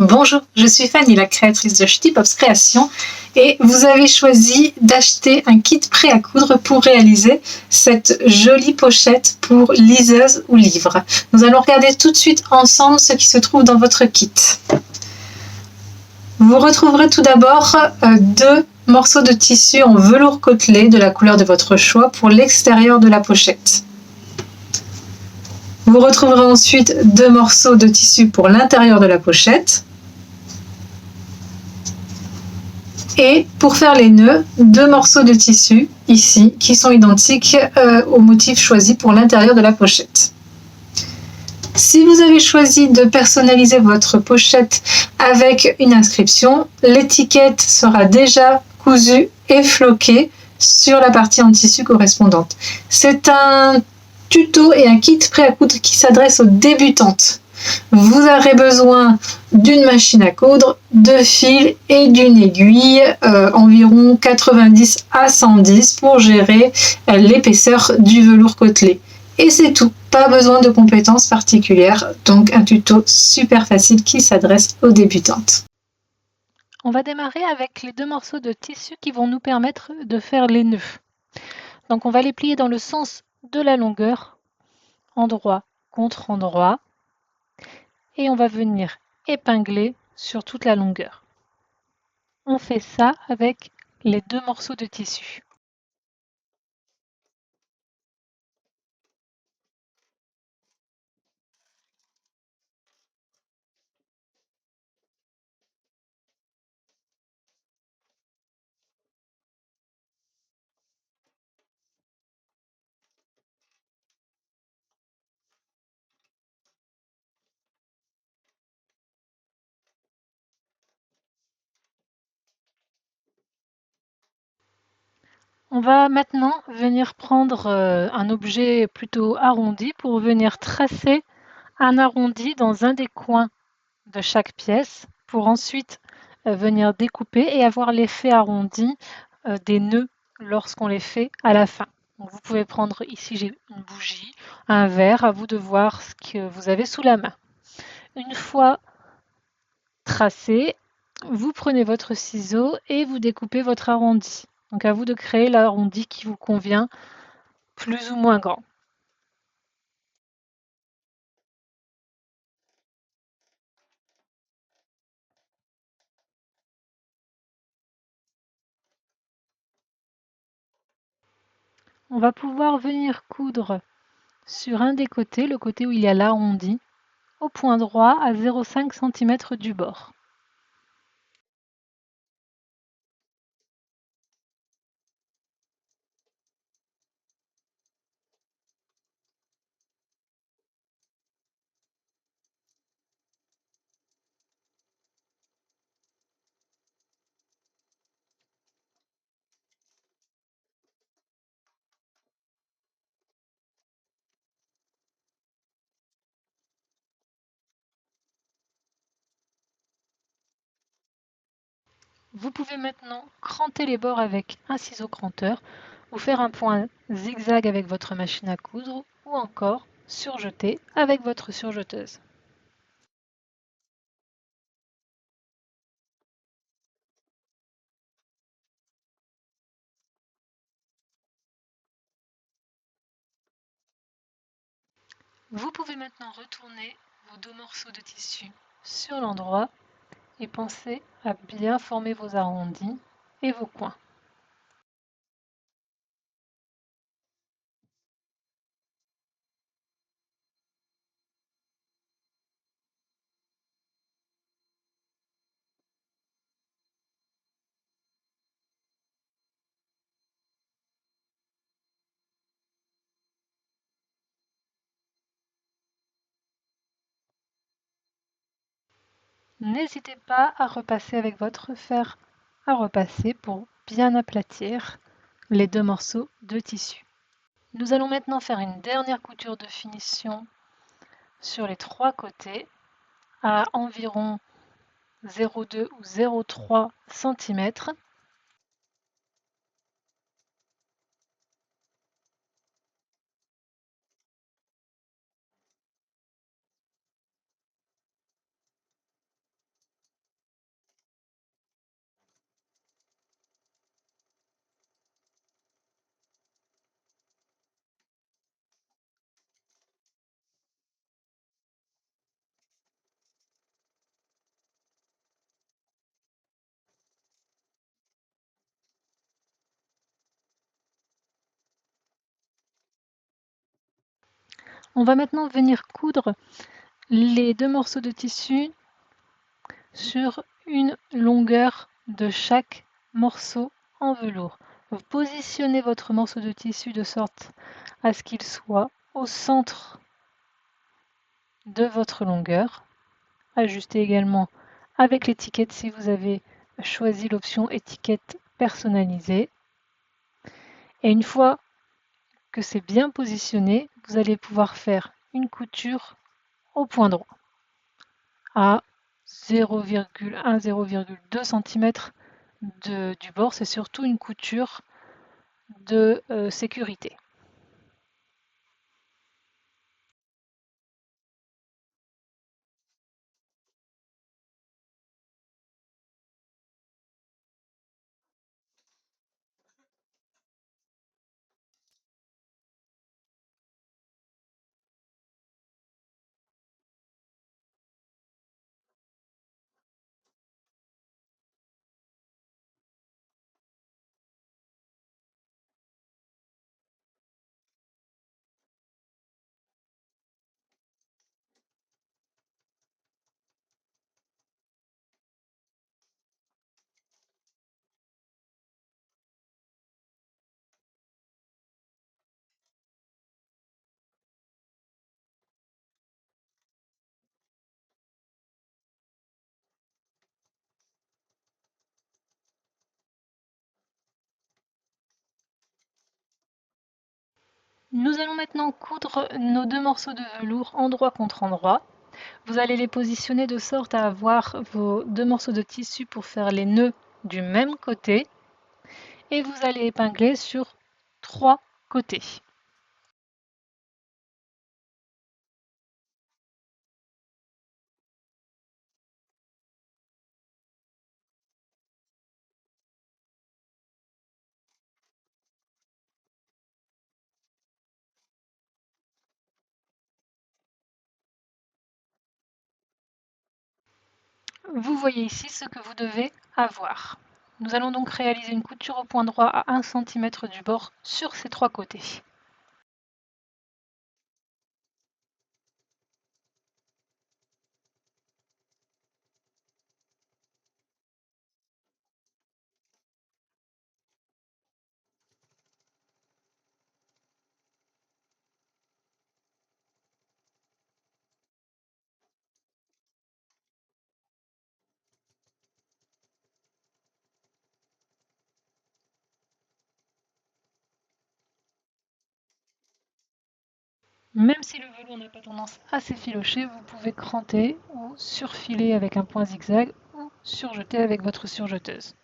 Bonjour, je suis Fanny, la créatrice de Shitty Pops Création, et vous avez choisi d'acheter un kit prêt à coudre pour réaliser cette jolie pochette pour liseuse ou livre. Nous allons regarder tout de suite ensemble ce qui se trouve dans votre kit. Vous retrouverez tout d'abord deux morceaux de tissu en velours côtelé de la couleur de votre choix pour l'extérieur de la pochette. Vous retrouverez ensuite deux morceaux de tissu pour l'intérieur de la pochette. Et pour faire les nœuds, deux morceaux de tissu ici qui sont identiques au motif choisi pour l'intérieur de la pochette. Si vous avez choisi de personnaliser votre pochette avec une inscription, l'étiquette sera déjà cousue et floquée sur la partie en tissu correspondante. C'est un tuto et un kit prêt à coudre qui s'adresse aux débutantes. Vous aurez besoin d'une machine à coudre, de fils et d'une aiguille, environ 90 à 110 pour gérer l'épaisseur du velours côtelé. Et c'est tout, pas besoin de compétences particulières, donc un tuto super facile qui s'adresse aux débutantes. On va démarrer avec les deux morceaux de tissu qui vont nous permettre de faire les nœuds. Donc on va les plier dans le sens de la longueur, endroit contre endroit, et on va venir épingler sur toute la longueur. On fait ça avec les deux morceaux de tissu. On va maintenant venir prendre un objet plutôt arrondi pour venir tracer un arrondi dans un des coins de chaque pièce pour ensuite venir découper et avoir l'effet arrondi des nœuds lorsqu'on les fait à la fin. Donc vous pouvez prendre ici, j'ai une bougie, un verre, à vous de voir ce que vous avez sous la main. Une fois tracé, vous prenez votre ciseau et vous découpez votre arrondi. Donc à vous de créer l'arrondi qui vous convient, plus ou moins grand. On va pouvoir venir coudre sur un des côtés, le côté où il y a l'arrondi, au point droit à 0,5 cm du bord. Vous pouvez maintenant cranter les bords avec un ciseau cranteur ou faire un point zigzag avec votre machine à coudre ou encore surjeter avec votre surjeteuse. Vous pouvez maintenant retourner vos deux morceaux de tissu sur l'endroit et pensez à bien former vos arrondis et vos coins. N'hésitez pas à repasser avec votre fer à repasser pour bien aplatir les deux morceaux de tissu. Nous allons maintenant faire une dernière couture de finition sur les trois côtés à environ 0,2 ou 0,3 cm. On va maintenant venir coudre les 2 morceaux de tissu sur une longueur de chaque morceau en velours. Vous positionnez votre morceau de tissu de sorte à ce qu'il soit au centre de votre longueur. Ajustez également avec l'étiquette si vous avez choisi l'option étiquette personnalisée. Et une fois que c'est bien positionné, vous allez pouvoir faire une couture au point droit à 0,1-0,2 cm du bord. C'est surtout une couture de sécurité. Nous allons maintenant coudre nos 2 morceaux de velours endroit contre endroit. Vous allez les positionner de sorte à avoir vos 2 morceaux de tissu pour faire les nœuds du même côté et vous allez épingler sur 3 côtés. Vous voyez ici ce que vous devez avoir. Nous allons donc réaliser une couture au point droit à 1 cm du bord sur ces 3 côtés. Même si le velours n'a pas tendance à s'effilocher, vous pouvez cranter ou surfiler avec un point zigzag ou surjeter avec votre surjeteuse.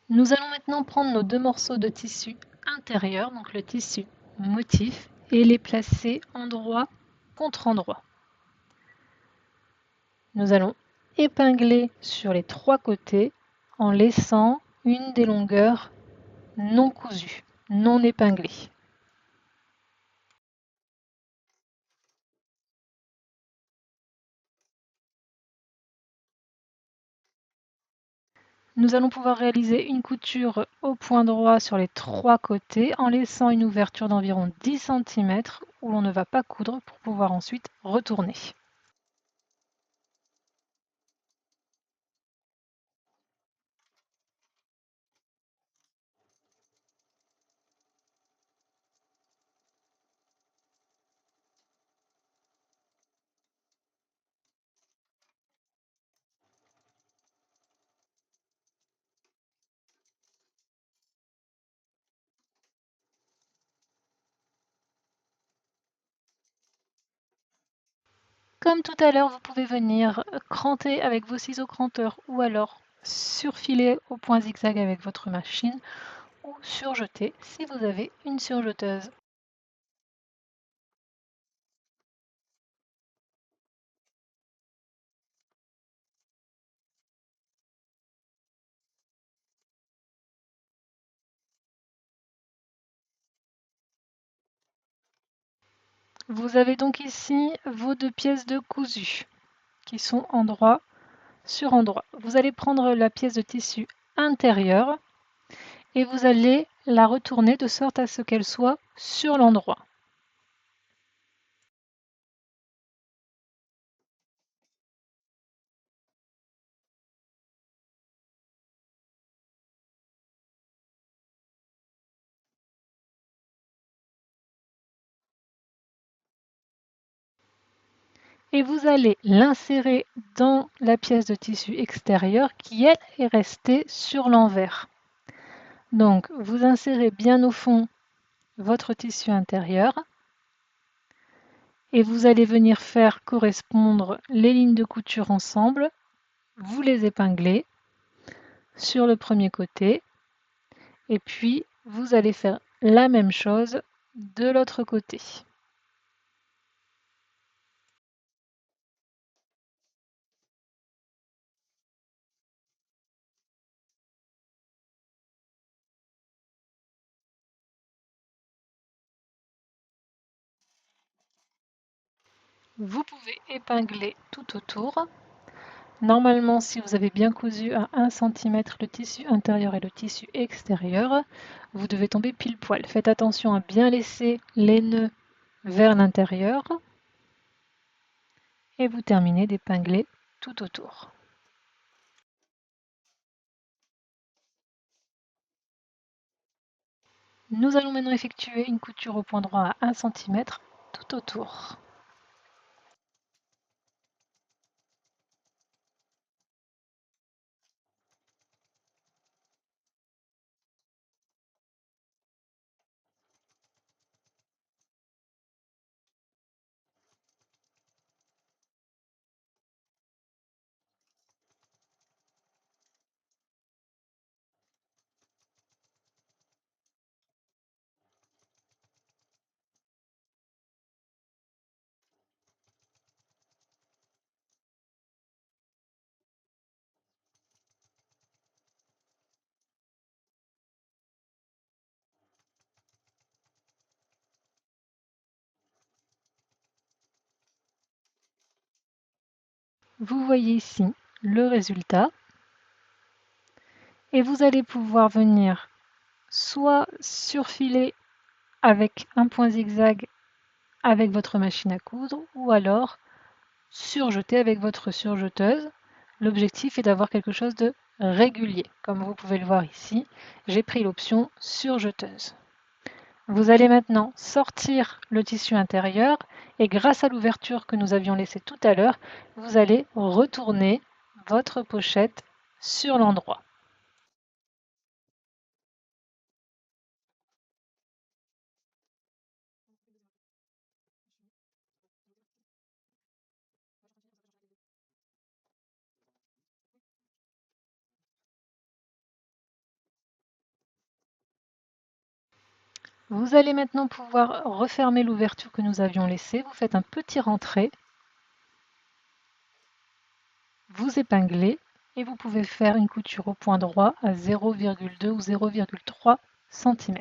Nous allons maintenant prendre nos 2 morceaux de tissu intérieur, donc le tissu motif, et les placer endroit contre endroit. Nous allons épingler sur les 3 côtés en laissant une des longueurs non cousues, non épinglées. Nous allons pouvoir réaliser une couture au point droit sur les 3 côtés en laissant une ouverture d'environ 10 cm où l'on ne va pas coudre pour pouvoir ensuite retourner. Comme tout à l'heure, vous pouvez venir cranter avec vos ciseaux cranteurs ou alors surfiler au point zigzag avec votre machine ou surjeter si vous avez une surjeteuse. Vous avez donc ici vos 2 pièces de cousu qui sont endroit sur endroit. Vous allez prendre la pièce de tissu intérieur et vous allez la retourner de sorte à ce qu'elle soit sur l'endroit. Et vous allez l'insérer dans la pièce de tissu extérieur qui, elle, est restée sur l'envers. Donc, vous insérez bien au fond votre tissu intérieur et vous allez venir faire correspondre les lignes de couture ensemble. Vous les épinglez sur le premier côté et puis vous allez faire la même chose de l'autre côté. Vous pouvez épingler tout autour. Normalement, si vous avez bien cousu à 1 cm le tissu intérieur et le tissu extérieur, vous devez tomber pile poil. Faites attention à bien laisser les nœuds vers l'intérieur et vous terminez d'épingler tout autour. Nous allons maintenant effectuer une couture au point droit à 1 cm tout autour. Vous voyez ici le résultat et vous allez pouvoir venir soit surfiler avec un point zigzag avec votre machine à coudre ou alors surjeter avec votre surjeteuse. L'objectif est d'avoir quelque chose de régulier. Comme vous pouvez le voir ici, j'ai pris l'option surjeteuse. Vous allez maintenant sortir le tissu intérieur et grâce à l'ouverture que nous avions laissée tout à l'heure, vous allez retourner votre pochette sur l'endroit. Vous allez maintenant pouvoir refermer l'ouverture que nous avions laissée. Vous faites un petit rentré, vous épinglez et vous pouvez faire une couture au point droit à 0,2 ou 0,3 cm.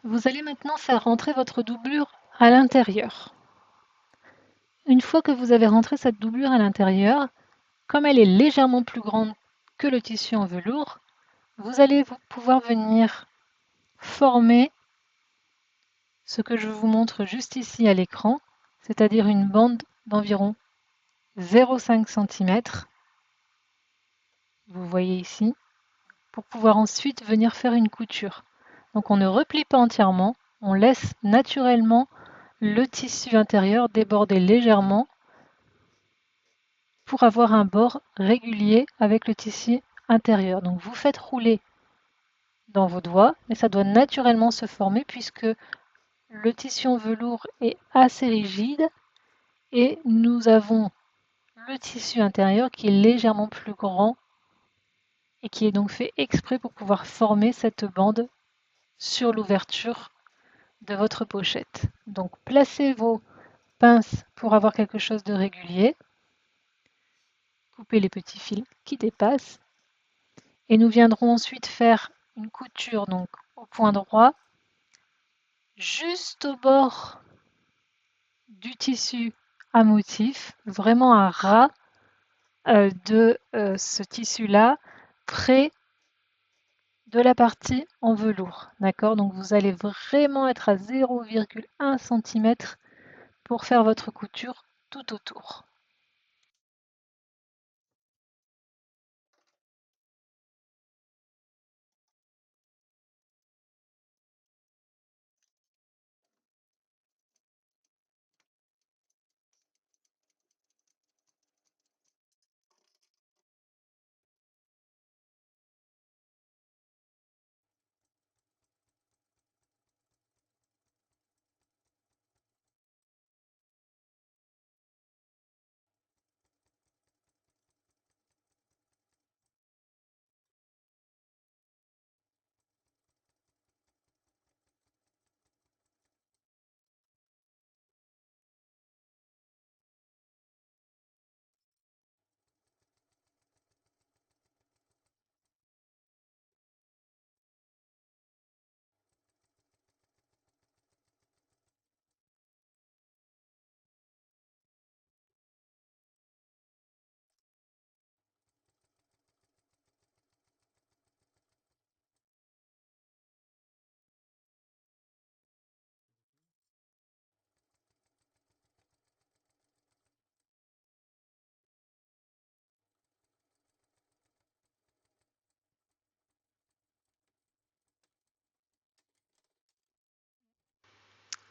Vous allez maintenant faire rentrer votre doublure à l'intérieur. Une fois que vous avez rentré cette doublure à l'intérieur, comme elle est légèrement plus grande que le tissu en velours, vous allez pouvoir venir former ce que je vous montre juste ici à l'écran, c'est-à-dire une bande d'environ 0,5 cm. Vous voyez ici, pour pouvoir ensuite venir faire une couture. Donc on ne replie pas entièrement, on laisse naturellement le tissu intérieur déborder légèrement pour avoir un bord régulier avec le tissu intérieur. Donc vous faites rouler dans vos doigts, mais ça doit naturellement se former puisque le tissu en velours est assez rigide et nous avons le tissu intérieur qui est légèrement plus grand et qui est donc fait exprès pour pouvoir former cette bande sur l'ouverture de votre pochette. Donc placez vos pinces pour avoir quelque chose de régulier. Coupez les petits fils qui dépassent. Et nous viendrons ensuite faire une couture donc au point droit, juste au bord du tissu à motif, vraiment à ras de ce tissu-là, près de la partie en velours. D'accord? Donc vous allez vraiment être à 0,1 cm pour faire votre couture tout autour.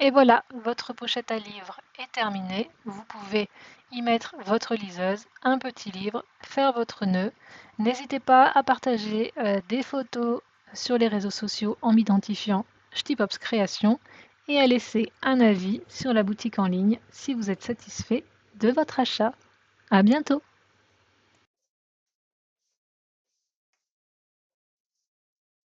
Et voilà, votre pochette à livre est terminée. Vous pouvez y mettre votre liseuse, un petit livre, faire votre nœud. N'hésitez pas à partager des photos sur les réseaux sociaux en m'identifiant Ch'tipops Création et à laisser un avis sur la boutique en ligne si vous êtes satisfait de votre achat. À bientôt!